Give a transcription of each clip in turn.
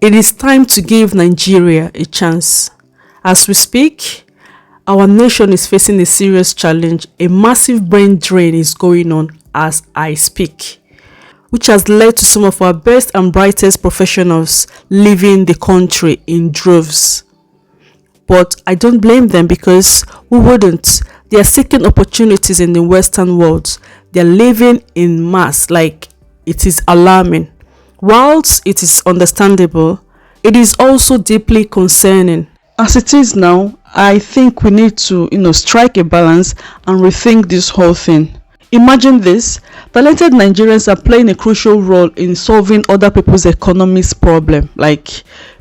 It is time to give Nigeria a chance. As we speak, our nation is facing a serious challenge. A massive brain drain is going on as I speak, which has led to some of our best and brightest professionals leaving the country in droves. But I don't blame them, because we wouldn't. They are seeking opportunities in the Western world. They are living in mass. Like, it is alarming. Whilst it is understandable, it is also deeply concerning. As it is now, I think we need to, strike a balance and rethink this whole thing. Imagine this: talented Nigerians are playing a crucial role in solving other people's economics problem.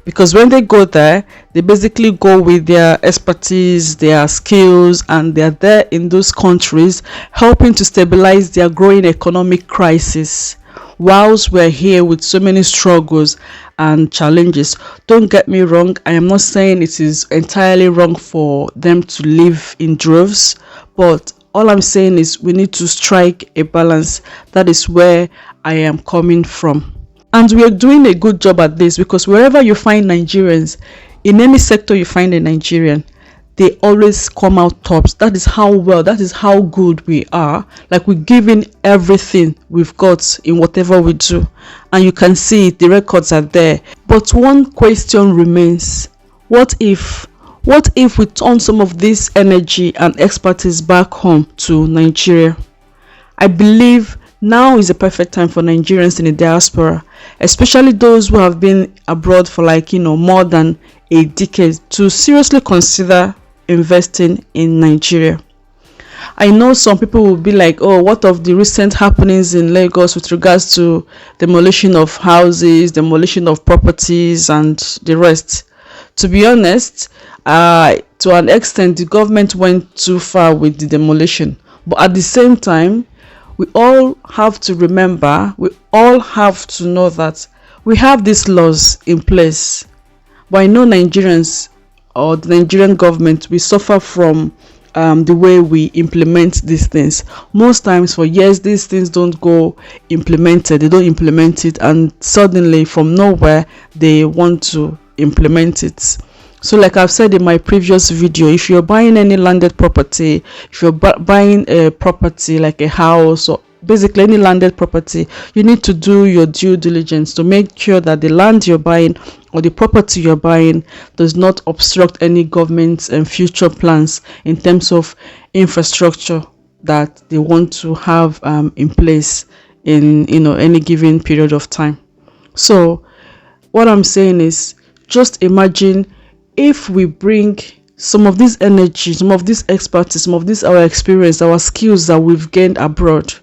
Because when they go there, they basically go with their expertise, their skills, and they're there in those countries helping to stabilize their growing economic crisis. Whilst we're here with so many struggles and challenges, don't get me wrong, I am not saying it is entirely wrong for them to live in droves, but all I'm saying is we need to strike a balance. That is where I am coming from. And we are doing a good job at this, because wherever you find Nigerians, in any sector you find a Nigerian, they always come out tops. That is how good we are. Like, we're giving everything we've got in whatever we do. And you can see it, the records are there. But one question remains: what if we turn some of this energy and expertise back home to Nigeria? I believe now is the perfect time for Nigerians in the diaspora, especially those who have been abroad for more than a decade, to seriously consider investing in Nigeria. I know some people will be like, oh, what of the recent happenings in Lagos with regards to demolition of houses, demolition of properties, and the rest? To be honest, to an extent, the government went too far with the demolition. But at the same time, we all have to remember, we all have to know that we have these laws in place. But I know Nigerians, or the Nigerian government, we suffer from the way we implement these things. Most times, for years, these things don't go implemented. They don't implement it, and suddenly from nowhere they want to implement it. So like I've said in my previous video, if you're buying any landed property, if you're buying a property like a house, or basically any landed property, you need to do your due diligence to make sure that the land you're buying or the property you're buying does not obstruct any government's and future plans in terms of infrastructure that they want to have in place in any given period of time. So what I'm saying is, just imagine if we bring some of this energy, some of this expertise, some of this our experience, our skills that we've gained abroad,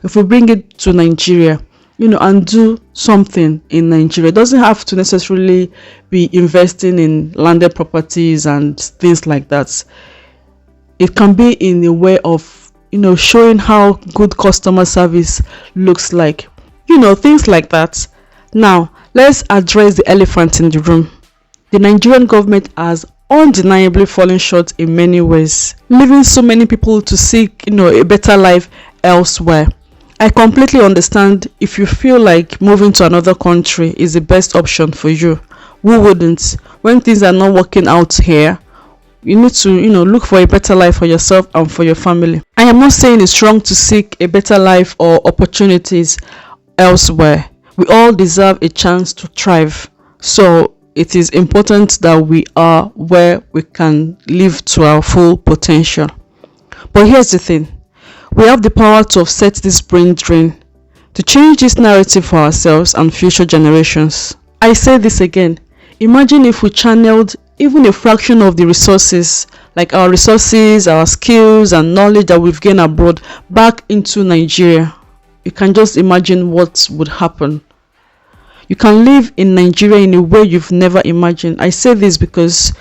if we bring it to Nigeria, and do something in Nigeria. It doesn't have to necessarily be investing in landed properties and things like that. It can be in a way of, showing how good customer service looks like, things like that. Now, let's address the elephant in the room. The Nigerian government has undeniably fallen short in many ways, leaving so many people to seek, a better life elsewhere. I completely understand if you feel like moving to another country is the best option for you. Who wouldn't? When things are not working out here, you need to, look for a better life for yourself and for your family. I am not saying it's wrong to seek a better life or opportunities elsewhere. We all deserve a chance to thrive. So it is important that we are where we can live to our full potential. But here's the thing: we have the power to offset this brain drain, to change this narrative for ourselves and future generations. I say this again: imagine if we channeled even a fraction of the resources, like our resources, our skills and knowledge that we've gained abroad, back into Nigeria. You can just imagine what would happen. You can live in Nigeria in a way you've never imagined. I say this because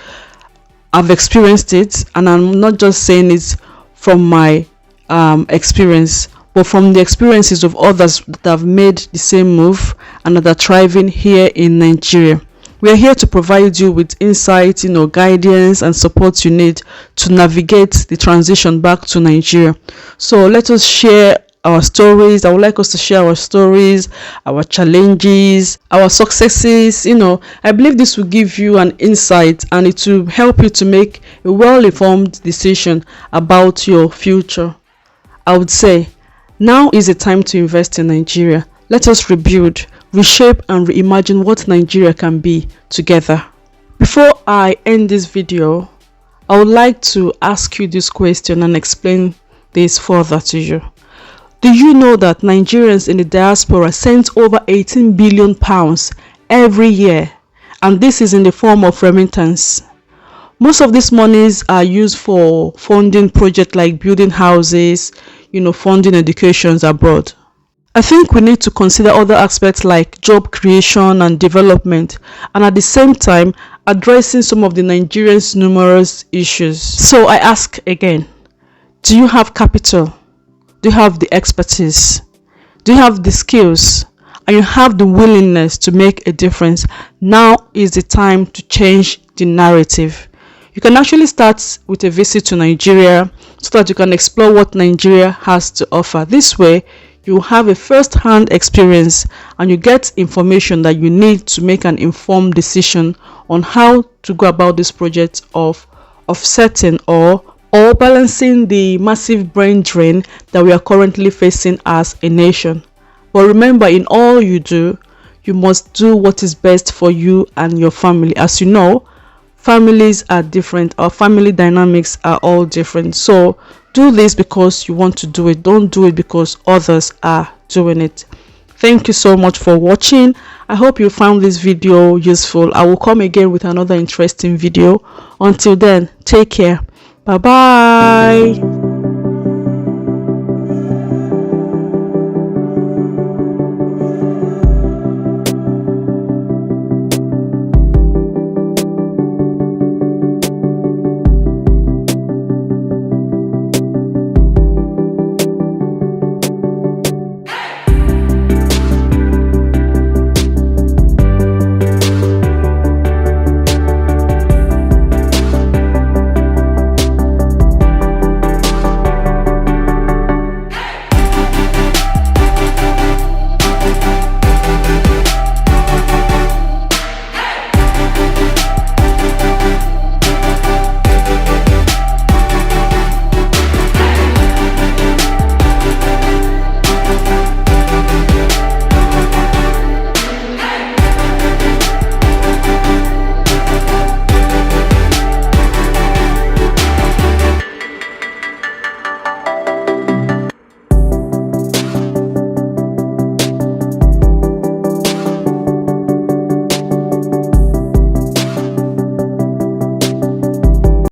I've experienced it, and I'm not just saying it from my experience, but from the experiences of others that have made the same move and that are thriving here in Nigeria. We are here to provide you with insight, guidance and support you need to navigate the transition back to Nigeria. So let us share our stories. I would like us to share our stories, our challenges, our successes. I believe this will give you an insight, and it will help you to make a well-informed decision about your future. I would say now is the time to invest in Nigeria. Let us rebuild, reshape, and reimagine what Nigeria can be together. Before I end this video, I would like to ask you this question and explain this further to you. Do you know that Nigerians in the diaspora send over 18 billion pounds every year, and this is in the form of remittance? Most of these monies are used for funding projects like building houses, funding educations abroad. I think we need to consider other aspects like job creation and development, and at the same time addressing some of the Nigerians' numerous issues. So I ask again, do you have capital? Do you have the expertise? Do you have the skills? And you have the willingness to make a difference? Now is the time to change the narrative. You can actually start with a visit to Nigeria so that you can explore what Nigeria has to offer. This way, you have a first-hand experience and you get information that you need to make an informed decision on how to go about this project of offsetting or balancing the massive brain drain that we are currently facing as a nation. But remember, in all you do, you must do what is best for you and your family. As you know, families are different. Our family dynamics are all different. So do this because you want to do it. Don't do it because others are doing it. Thank you so much for watching. I hope you found this video useful. I will come again with another interesting video. Until then, take care. Bye bye.